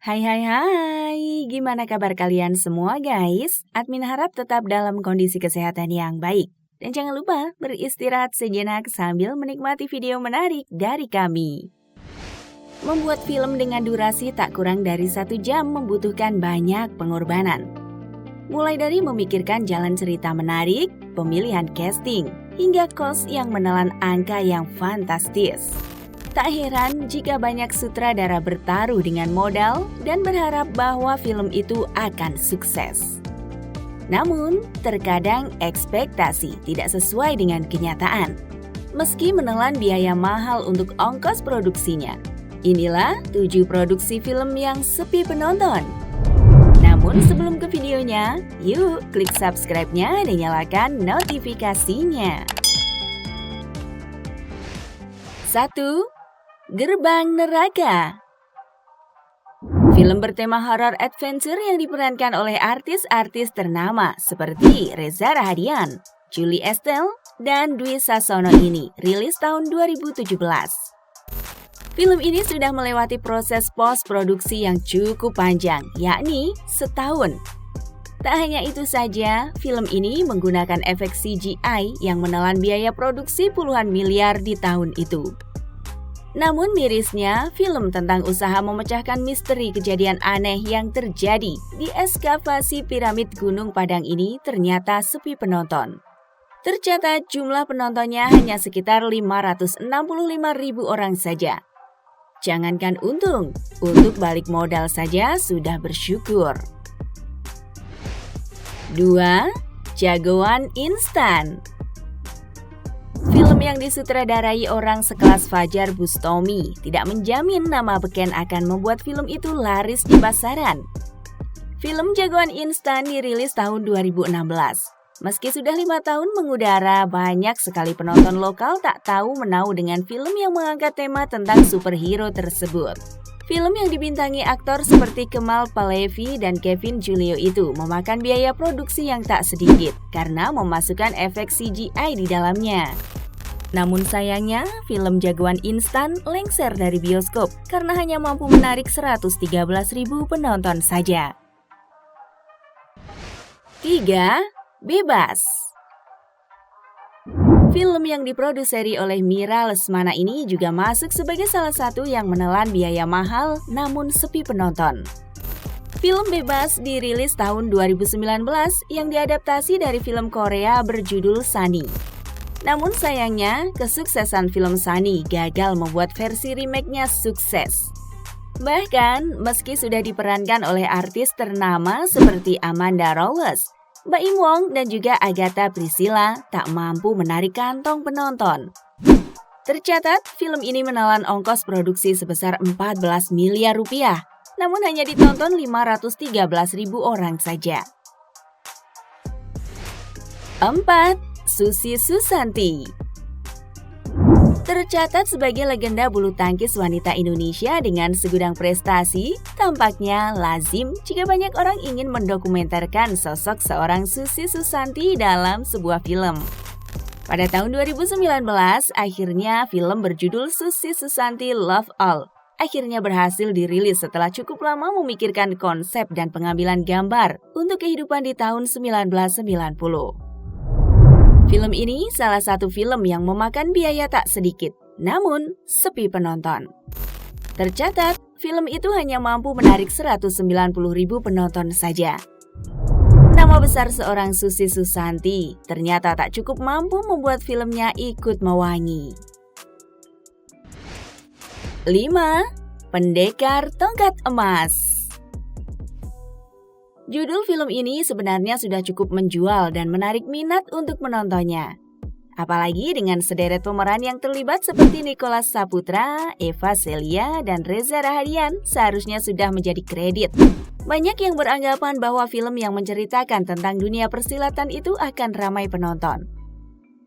Hai hai hai, gimana kabar kalian semua guys? Admin harap tetap dalam kondisi kesehatan yang baik. Dan jangan lupa beristirahat sejenak sambil menikmati video menarik dari kami. Membuat film dengan durasi tak kurang dari 1 jam membutuhkan banyak pengorbanan. Mulai dari memikirkan jalan cerita menarik, pemilihan casting, hingga cost yang menelan angka yang fantastis. Tak heran jika banyak sutradara bertaruh dengan modal dan berharap bahwa film itu akan sukses. Namun, terkadang ekspektasi tidak sesuai dengan kenyataan. Meski menelan biaya mahal untuk ongkos produksinya, inilah 7 produksi film yang sepi penonton. Namun sebelum ke videonya, yuk klik subscribe-nya dan nyalakan notifikasinya. 1. Gerbang Neraka. Film bertema horror adventure yang diperankan oleh artis-artis ternama seperti Reza Rahadian, Julie Estelle, dan Dwi Sasono ini rilis tahun 2017. Film ini sudah melewati proses post-produksi yang cukup panjang, yakni setahun. Tak hanya itu saja, film ini menggunakan efek CGI yang menelan biaya produksi puluhan miliar di tahun itu. Namun mirisnya, film tentang usaha memecahkan misteri kejadian aneh yang terjadi di ekskavasi piramid Gunung Padang ini ternyata sepi penonton. Tercatat jumlah penontonnya hanya sekitar 565.000 orang saja. Jangankan untung, untuk balik modal saja sudah bersyukur. 2. Jagoan Instan. Film yang disutradarai orang sekelas Fajar Bustami tidak menjamin nama beken akan membuat film itu laris di pasaran. Film Jagoan Instan dirilis tahun 2016. Meski sudah 5 tahun mengudara, banyak sekali penonton lokal tak tahu menau dengan film yang mengangkat tema tentang superhero tersebut. Film yang dibintangi aktor seperti Kemal Palevi dan Kevin Julio itu memakan biaya produksi yang tak sedikit karena memasukkan efek CGI di dalamnya. Namun sayangnya, film Jagoan Instan lengser dari bioskop karena hanya mampu menarik 113.000 penonton saja. 3. Bebas. Film yang diproduseri oleh Mira Lesmana ini juga masuk sebagai salah satu yang menelan biaya mahal namun sepi penonton. Film Bebas dirilis tahun 2019 yang diadaptasi dari film Korea berjudul Sunny. Namun sayangnya, kesuksesan film Sunny gagal membuat versi remake-nya sukses. Bahkan, meski sudah diperankan oleh artis ternama seperti Amanda Rolles, Baim Wong dan juga Agatha Priscilla tak mampu menarik kantong penonton. Tercatat, film ini menelan ongkos produksi sebesar 14 miliar rupiah, namun hanya ditonton 513.000 orang saja. 4. Susi Susanti. Tercatat sebagai legenda bulu tangkis wanita Indonesia dengan segudang prestasi, tampaknya lazim jika banyak orang ingin mendokumentarkan sosok seorang Susi Susanti dalam sebuah film. Pada tahun 2019, akhirnya film berjudul Susi Susanti Love All akhirnya berhasil dirilis setelah cukup lama memikirkan konsep dan pengambilan gambar untuk kehidupan di tahun 1990. Film ini salah satu film yang memakan biaya tak sedikit, namun sepi penonton. Tercatat, film itu hanya mampu menarik 190.000 penonton saja. Nama besar seorang Susi Susanti ternyata tak cukup mampu membuat filmnya ikut mewangi. 5. Pendekar Tongkat Emas. Judul film ini sebenarnya sudah cukup menjual dan menarik minat untuk menontonnya. Apalagi dengan sederet pemeran yang terlibat seperti Nicholas Saputra, Eva Celia, dan Reza Rahadian seharusnya sudah menjadi kredit. Banyak yang beranggapan bahwa film yang menceritakan tentang dunia persilatan itu akan ramai penonton.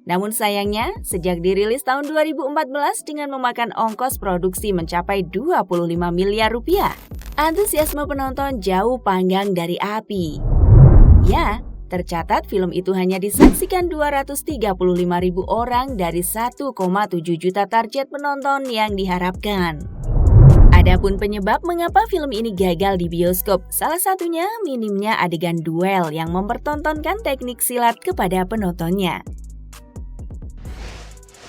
Namun sayangnya, sejak dirilis tahun 2014 dengan memakan ongkos produksi mencapai 25 miliar rupiah, antusiasme penonton jauh panggang dari api. Ya, tercatat film itu hanya disaksikan 235.000 orang dari 1,7 juta target penonton yang diharapkan. Adapun penyebab mengapa film ini gagal di bioskop, salah satunya minimnya adegan duel yang mempertontonkan teknik silat kepada penontonnya.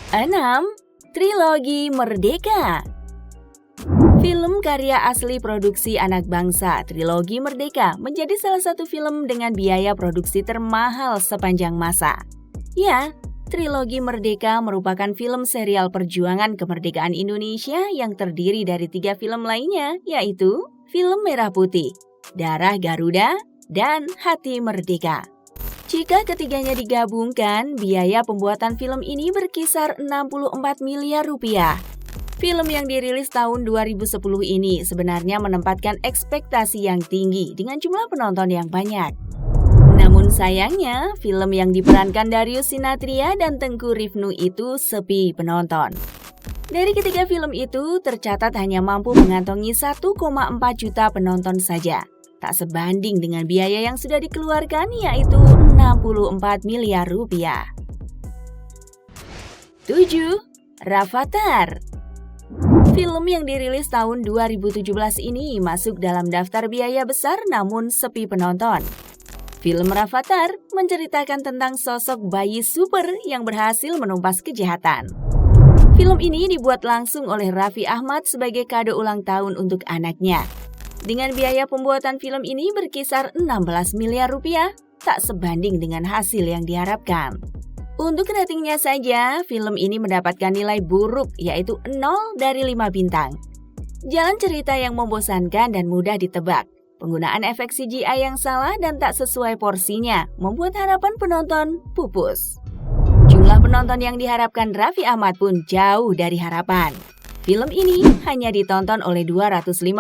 6. Trilogi Merdeka. Film karya asli produksi anak bangsa, Trilogi Merdeka, menjadi salah satu film dengan biaya produksi termahal sepanjang masa. Ya, Trilogi Merdeka merupakan film serial perjuangan kemerdekaan Indonesia yang terdiri dari 3 film lainnya, yaitu film Merah Putih, Darah Garuda, dan Hati Merdeka. Jika ketiganya digabungkan, biaya pembuatan film ini berkisar 64 miliar rupiah. Film yang dirilis tahun 2010 ini sebenarnya menempatkan ekspektasi yang tinggi dengan jumlah penonton yang banyak. Namun sayangnya, film yang diperankan Darius Sinathrya dan Tengku Rifnu itu sepi penonton. Dari ketiga film itu, tercatat hanya mampu mengantongi 1,4 juta penonton saja. Tak sebanding dengan biaya yang sudah dikeluarkan, yaitu 64 miliar rupiah. 7. Rafathar. Film yang dirilis tahun 2017 ini masuk dalam daftar biaya besar namun sepi penonton. Film Rafathar menceritakan tentang sosok bayi super yang berhasil menumpas kejahatan. Film ini dibuat langsung oleh Raffi Ahmad sebagai kado ulang tahun untuk anaknya. Dengan biaya pembuatan film ini berkisar 16 miliar rupiah, tak sebanding dengan hasil yang diharapkan. Untuk ratingnya saja, film ini mendapatkan nilai buruk yaitu 0 dari 5 bintang. Jalan cerita yang membosankan dan mudah ditebak. Penggunaan efek CGI yang salah dan tak sesuai porsinya membuat harapan penonton pupus. Jumlah penonton yang diharapkan Raffi Ahmad pun jauh dari harapan. Film ini hanya ditonton oleh 250.000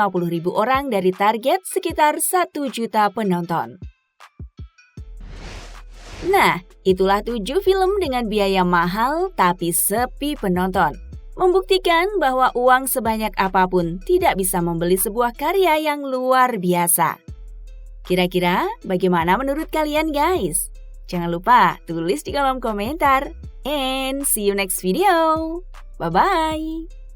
orang dari target sekitar 1 juta penonton. Nah, itulah 7 film dengan biaya mahal tapi sepi penonton. Membuktikan bahwa uang sebanyak apapun tidak bisa membeli sebuah karya yang luar biasa. Kira-kira bagaimana menurut kalian guys? Jangan lupa tulis di kolom komentar. And see you next video. Bye-bye.